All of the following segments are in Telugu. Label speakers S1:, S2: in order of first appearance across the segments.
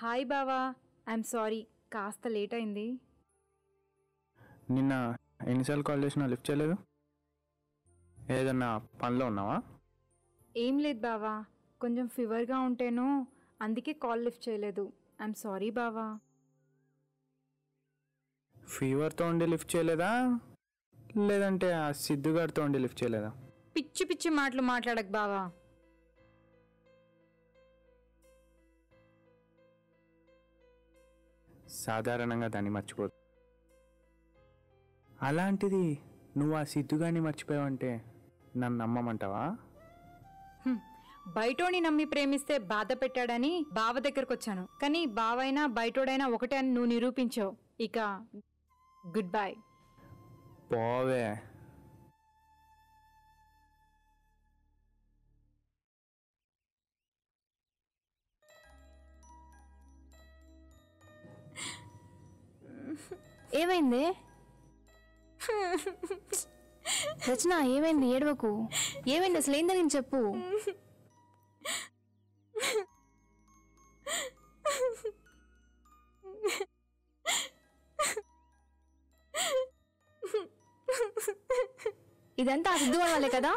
S1: హాయ్ బావా, ఐఎమ్ సారీ కాస్త లేట్ అయింది.
S2: నిన్న ఎన్నిసార్లు కాల్ చేసినా లిఫ్ట్ చేయలేదు? ఏదన్నా పనిలో ఉన్నావా?
S1: ఏం లేదు బావా, కొంచెం ఫీవర్గా ఉంటేను, అందుకే కాల్ లిఫ్ట్ చేయలేదు. ఐఎమ్ సారీ బావా.
S2: ఫీవర్తో ఉండి లిఫ్ట్ చేయలేదా, లేదంటే ఆ సిద్ధుగాడితో ఉండి లిఫ్ట్ చేయలేదా?
S1: పిచ్చి పిచ్చి మాటలు మాట్లాడకు బావా.
S2: సాధారణంగా దాన్ని మర్చిపోదు. అలాంటిది నువ్వు ఆ సిద్ధుగాడిని మర్చిపోయావంటే నన్ను నమ్మమంటావా?
S1: బయటోని నమ్మి ప్రేమిస్తే బాధ పెట్టాడని బావ దగ్గరకు వచ్చాను, కానీ బావైనా బయటోడైనా ఒకటే అని నువ్వు నిరూపించావు. ఇక గుడ్ బై.
S2: పోవే.
S3: ఏమైంది రచన? ఏమైంది? ఏడవకు. ఏమైంది అసలు? ఏందని చెప్పు. ఇదంతా ఆ సిద్ధు వాళ్ళే కదా?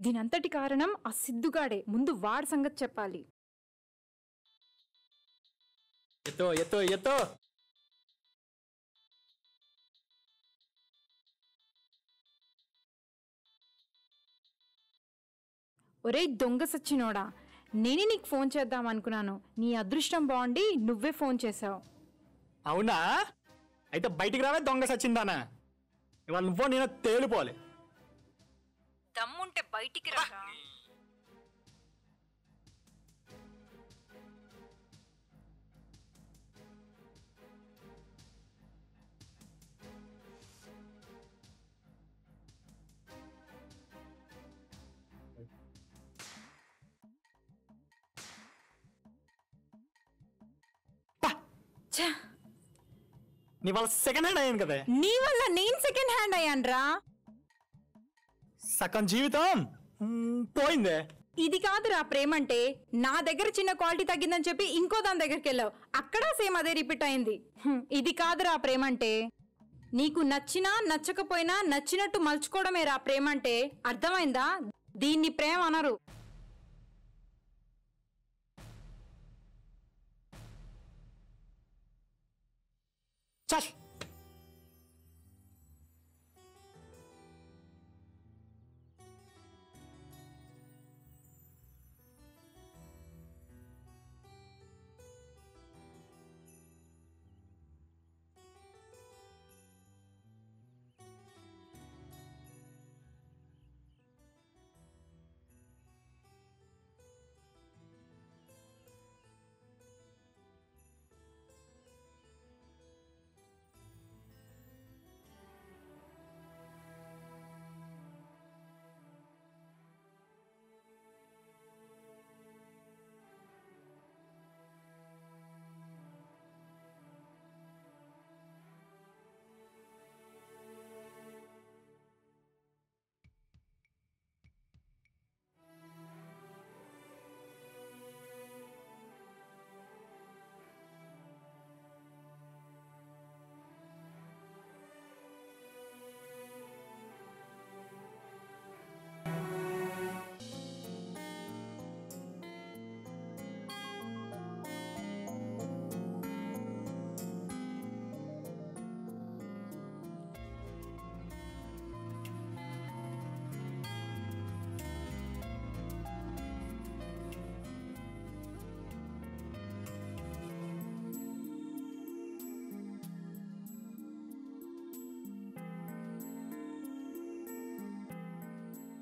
S1: దీనంతటి కారణం ఆ సిద్ధుగాడే. ముందు వాడి సంగతి చెప్పాలి.
S4: ఎత్తో ఎత్తో ఎత్తో.
S1: ఒరే దొంగ సచ్చినోడా, నేనే నీకు ఫోన్ చేద్దాం అనుకున్నాను. నీ అదృష్టం బాగుండి నువ్వే ఫోన్ చేసావు.
S4: అవునా? అయితే బయటికి రావే దొంగ సచ్చిందానా. ఇవాళ నువ్వు నేను తేలిపోవాలి.
S1: దమ్ముంటే బయటికి రా.
S4: నీ వాళ్ళ సెకండ్ హ్యాండ్ అయ్యాను కదా.
S1: నీ వల్ల నేను సెకండ్ హ్యాండ్ అయ్యాన్రా.
S4: సగం జీవితం పోయిందే.
S1: ఇది కాదురా ప్రేమంటే. నా దగ్గర చిన్న క్వాలిటీ తగ్గిందని చెప్పి ఇంకో దాని దగ్గరికి వెళ్ళావు, అక్కడ సేమ్ అదే రిపీట్ అయింది. ఇది కాదురా ప్రేమంటే. నీకు నచ్చినా నచ్చకపోయినా నచ్చినట్టు మలుచుకోవడమే రా ప్రేమంటే. అర్థమైందా? దీన్ని ప్రేమ అనరు.
S4: చల్.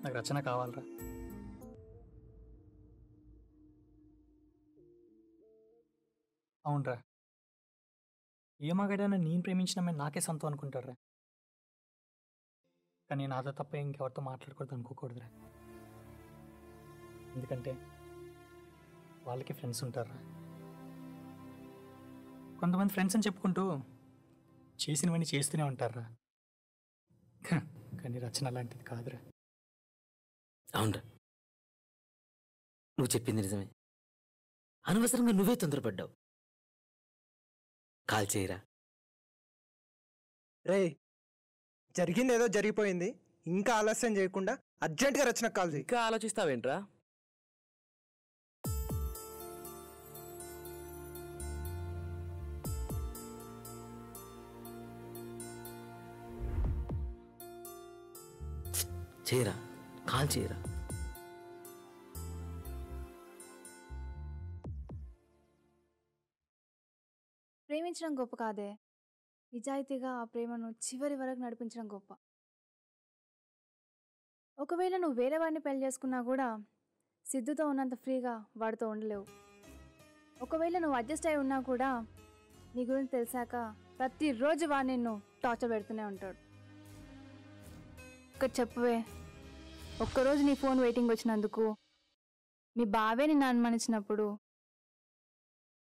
S4: నాకు రచన కావాలరా. అవునరా, ఏ మగాడైనా నేను ప్రేమించిన నాకే సొంతం అనుకుంటారా. కానీ నాతో తప్ప ఇంకెవరితో మాట్లాడకూడదు అనుకోకూడదురా. ఎందుకంటే వాళ్ళకి ఫ్రెండ్స్ ఉంటారా. కొంతమంది ఫ్రెండ్స్ అని చెప్పుకుంటూ చేసినవన్నీ చేస్తూనే ఉంటారా. కానీ రచన లాంటిది కాదురా.
S5: అవునరా, నువ్వు చెప్పింది నిజమే. అనవసరంగా నువ్వే తొందరపడ్డావు. కాల్ చేయరా.
S6: రే, జరిగింది ఏదో జరిగిపోయింది. ఇంకా ఆలస్యం చేయకుండా అర్జెంట్గా రచనకు కాల్ చేయి.
S7: ఇంకా ఆలోచిస్తావేంట్రా?
S5: చేయరా, కాల్ చేయరా.
S3: ప్రేమించడం గొప్ప కాదే, నిజాయితీగా ఆ ప్రేమను చివరి వరకు నడిపించడం గొప్ప. ఒకవేళ నువ్వు వేరే వాడిని పెళ్లి చేసుకున్నా కూడా సిద్ధుతో ఉన్నంత ఫ్రీగా వాడితో ఉండలేవు. ఒకవేళ నువ్వు అడ్జస్ట్ అయి ఉన్నా కూడా నీ గురించి తెలిసాక ప్రతిరోజు వాడు నిన్ను టార్చర్ పెడుతూనే ఉంటాడు. ఒకటి చెప్పవే, ఒక్కరోజు నీ ఫోన్ వెయిటింగ్ వచ్చినందుకు మీ బావే నిన్ను అనుమానించినప్పుడు,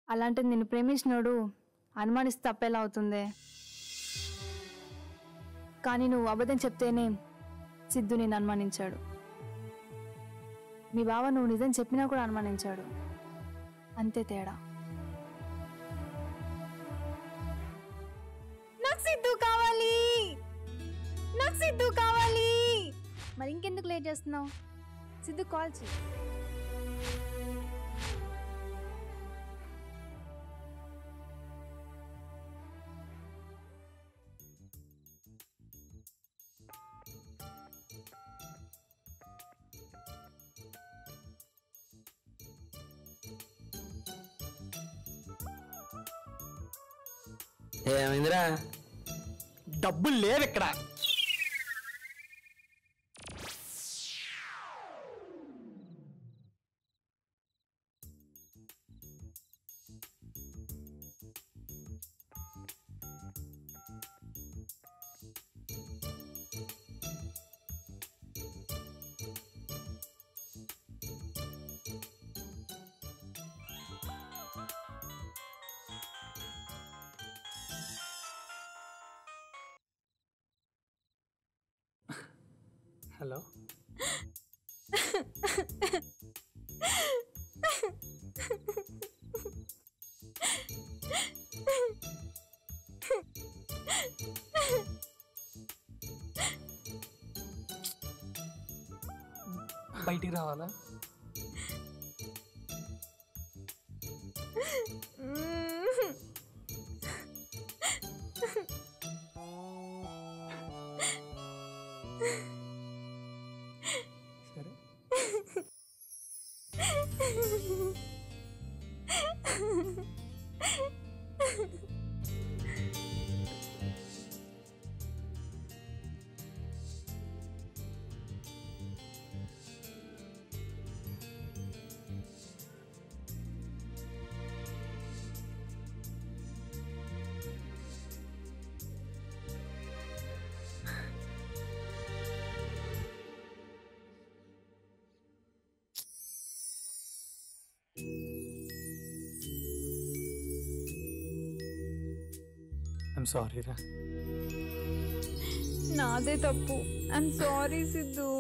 S3: అలాంటిది నిన్ను ప్రేమించినోడు అనుమానిస్తే తప్పేలా అవుతుందే. కానీ నువ్వు అబద్ధం చెప్తేనే సిద్ధు నేను అనుమానించాడు. మీ బావ నువ్వు నిజం చెప్పినా కూడా అనుమానించాడు. అంతే తేడా.
S1: నాకు సిద్ధు కావాలి, నాకు సిద్ధు కావాలి.
S3: మరి ఇంకెందుకు లేట్ చేస్తున్నావు? సిద్ధు కాల్ చేయి.
S5: ఏమైందిరా?
S4: డబ్బులు లేవు ఇక్కడ. హలో, బయటికి రావాలా? సరే. ఐమ్ సారీ రా.
S1: నాదే తప్పు. I'm sorry Siddhu.